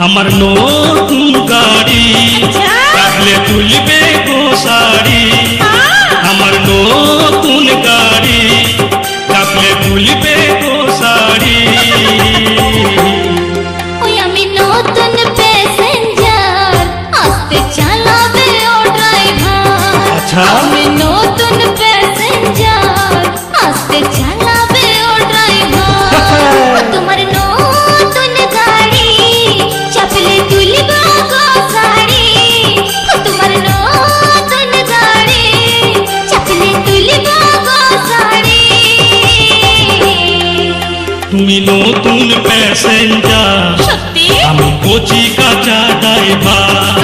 আমার নতুন গাড়ি রাখলে তুলবে গো শাড়ি। আমার নতুন গাড়ি রাখলে তুলবে গো শাড়ি। ওই আমি নতুন প্যাসেঞ্জার আস্তে চালাবে ও ড্রাইভার। আচ্ছা আমি নতুন প্যাসেঞ্জার আস্তে চালাবে ও ড্রাইভার। তোমার নতুন গাড়ি চাপলে তুলবে গো শাড়ি। তোমার নতুন গাড়ি চাপলে তুলবে গো শাড়ি। তুমি নতুন প্যাসেঞ্জার সত্যি আমি কচি কাঁচা ড্রাইভার।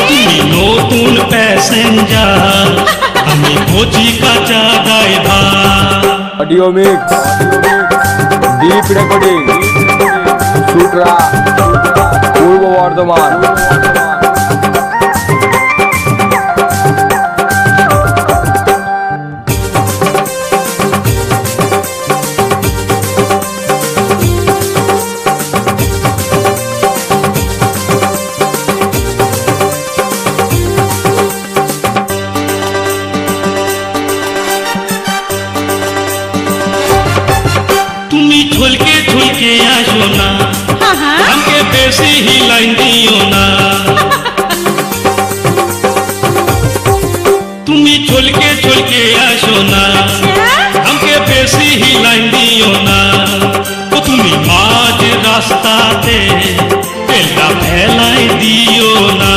তুমি নতুন প্যাসেঞ্জার আমি কচি কাঁচা driver. Audio mix deep recording Sutra Purba Bardhaman. তুমি ঝুলকে ঝুলকে আসো না, আমাকে বেশি হিলাই দিও না। তুমি ঝুলকে ঝুলকে আসো না, আমাকে বেশি হিলাই দিও না। ও তুমি মাঝ রাস্তাতে তেলটা ফেলাই দিও না।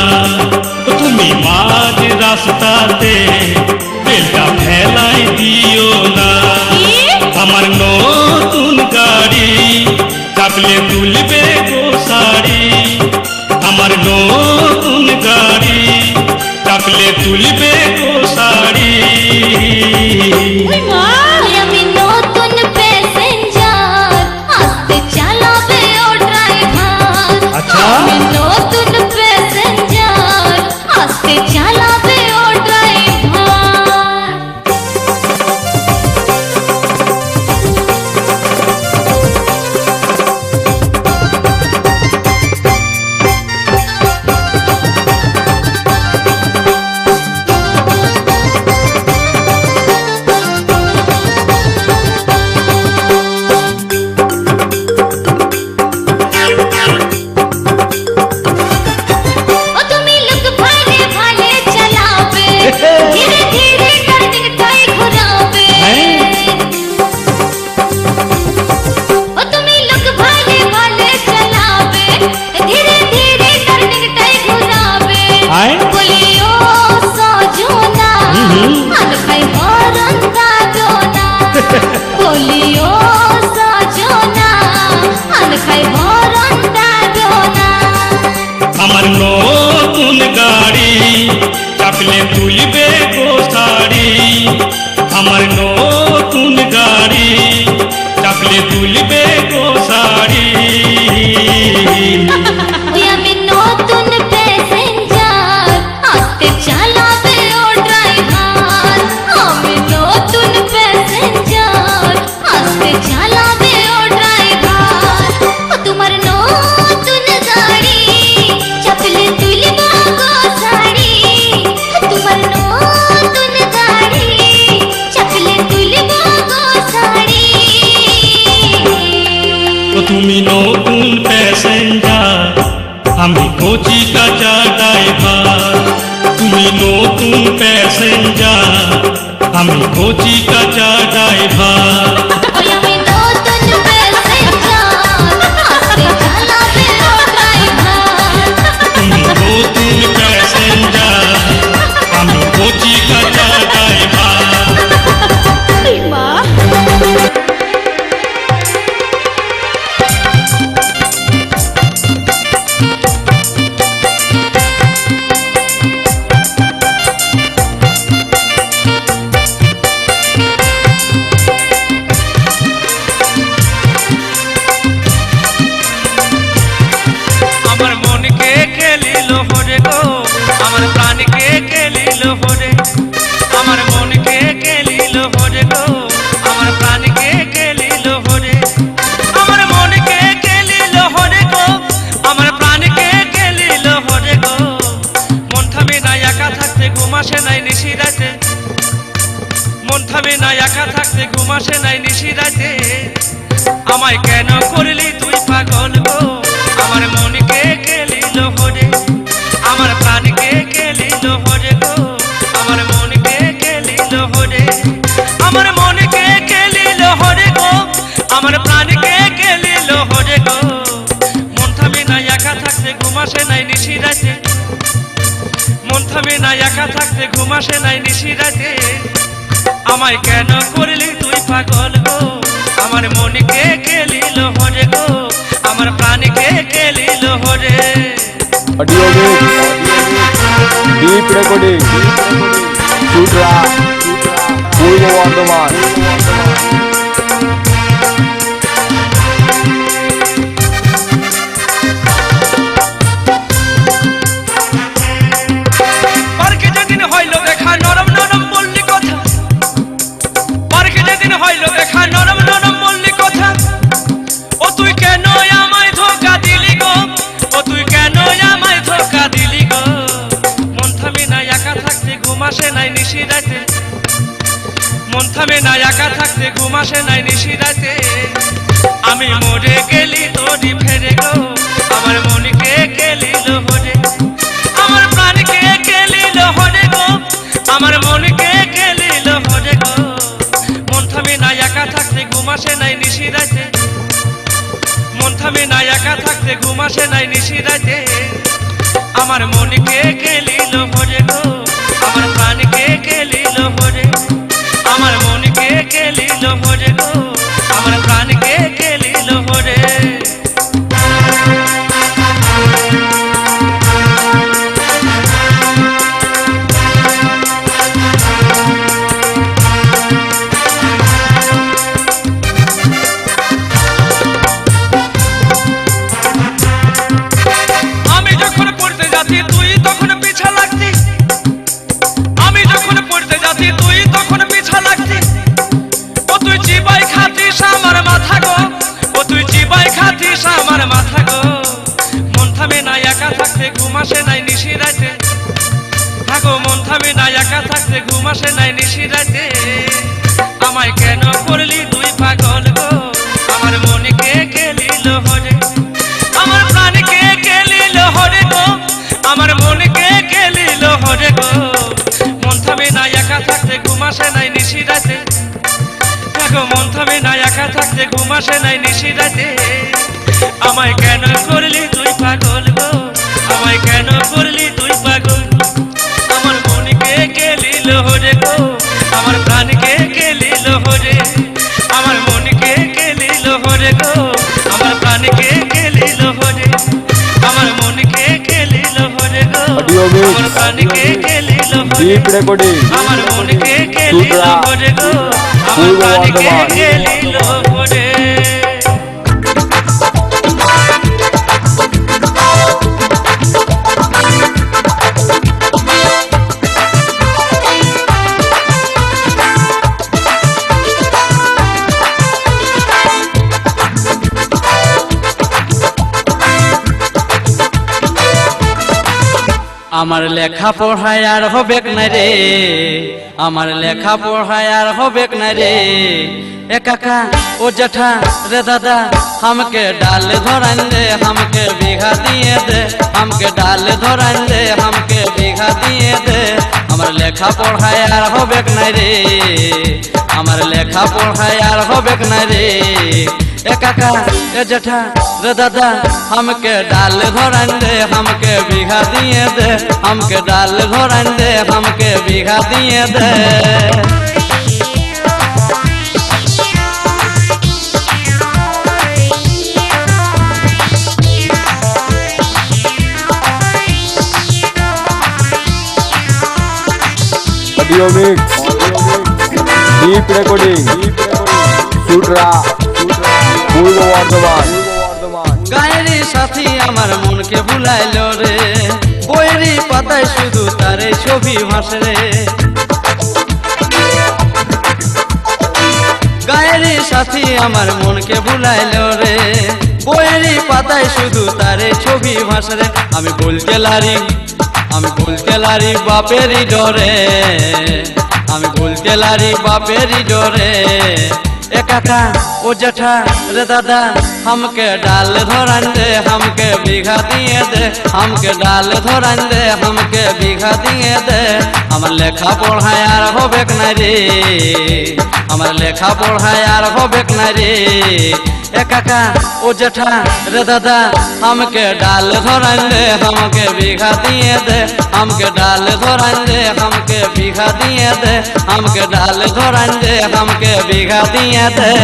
ও তুমি মাঝ রাস্তাতে তেলটা ফেলাই দিও না। আমার নতুন গাড়ি চাপলে তুলবে গো শাড়ি। আমার নতুন গাড়ি চাপলে তুলবে গো শাড়ি। আমি নতুন প্যাসেঞ্জার আস্তে চালাবে ও ড্রাইভার। থামে না একা থাকতে ঘুম আসে নাই নিশি রাতে আমায় কেন করলি তুই পাগল গো আমার মনকে কেলিল হরে আমার প্রাণকে কেলিল হরে গো আমার মনকে কেলিল হরে আমার মনকে কেলিল হরে গো আমার প্রাণকে কেলিল হরে গো মন থামে না একা থাকতে ঘুম আসে নাই নিশি রাতে মন থামে না একা থাকতে ঘুম আসে নাই নিশি রাতে আমায় কেন করলি তুই পাগল গো আমার মনকে কেলিল হরে গো আমার প্রাণকে কেলিল হরে ऑडियो मिक्स डीप रिकॉर्डिंग सूत्रा पूर्व वर्धमान পার্কে যেদিন হইল দেখা নরম নরম বললি কথা পার্কে যেদিন হইল দেখা নরম নরম বললি কথা ও তুই কেন আমায় ধোকা দিলি গো ও তুই কেন আমায় ধোকা দিলি গো মন থামে না একা থাকতে ঘুম আসে নাই নিশি রাতে মন থামে না একা থাকতে ঘুম আসে নাই নিশি রাতে আমি মরে গেলি তোরি ফেরে গো আমার মনকে কেলিল হরে আমার প্রাণকে কেলিল হরে গো আমার মনকে কেলিল হরে গো মন থামে না একা থাকতে ঘুম আসে নাই নিশি রাতে মন থামে না একা থাকতে ঘুম আসে নাই নিশি রাতে আমার মনকে কেলিল হরে গো আমার প্রাণকে কেলিল হরে আমার মনকে কেলিল হরে গো আমার প্রাণকে কেলিল হরে আমি যখন পড়তে যাচ্ছি তুই তখন পিছা লাগতি আমি যখন পড়তে যাচ্ছি তুই তখন পিছা লাগতি ও তুই চিবাই খাতিস আমার মাথা গো ও তুই চিবাই খাতিস আমার মাথা গো মন থামে না একা থাকতে ঘুম আসে নাই নিশি রাতে গো মন থামে না একা থাকতে ঘুম আসে নাই নিশি রাতে আমায় কেন করলি তুই পাগল গো আমার মনকে কেলিল হরে আমার প্রাণকে কেলিল হরে গো আমার মনকে কেলিল হরে গো মন থামে না একা থাকতে ঘুম আসে নাই নিশি রাতে গো মন থামে না একা থাকতে ঘুম আসে নাই নিশি রাতে আমায় কেন করলি তুই পাগল গো আমায় কেন করলি তুই পাগল আমার মনকে কেলিল হরে গো আমার প্রাণকে কেলিল হরে আমার মনকে কেলিল হরে গো আমার প্রাণকে কেলিল হরে আমার মনকে কেলিল হরে গো ऑडियो আমার मिक्स প্রাণকে কেলিল হরে डीप रिकॉर्डिंग আমার মনকে কেলিল सूत्रा হরে গো আমার पूर्व প্রাণকে वर्धमान কেলিল হরে আমার লেখা পড়ায় আর হবে না রে আমার লেখা পড়ায় আর হবে না রে এ কাকা ও জেঠা রে দাদা हमके डाल धरन दे हमके बीघा दिए दे हमके डाल धरन दे हमके बीघा दिए दे আমার লেখা পড়ায় আর হবে না রে আমার লেখা পড়ায় আর হবে না রে ए काका ए जेठा रे दादा हमके डाल धरन दे हमके बीघा दिए दे हमके डाल धरन दे हमके बीघा दिए दे ऑडियो मिक्स डीप रिकॉर्डिंग सूत्रा पूर्व वर्धमान गायरी साथी আমার মনকে ভুলাইলো রে বইরি পাতায় শুধু তারে ছবি ভাসে রে গায়রি সাথী আমার মনকে ভুলাইলো রে বইরি পাতায় শুধু তারে ছবি ভাসে রে আমি বলতে লারি বাপেরই ডরে আমি বলতে লারি বাপেরই ডরে এ কাকা ও জেঠা রে দাদা हमके डाल धोरन दे हमके बीघा दिए दे हमके डाल धोरन दे हमके बीघा दिए दे हमर लेखा पढ़ा यार होबे के नहीं रे हमर लेखा पढ़ा यार होबे के नहीं रे ए काका ओ जेठा रे दादा हमके डाल धोरन दे हमके बीघा दिए दे हमके डाल धोरन दे हमके बीघा दिए दे हमके डाल धोरन दे हमके बीघा दिए दे।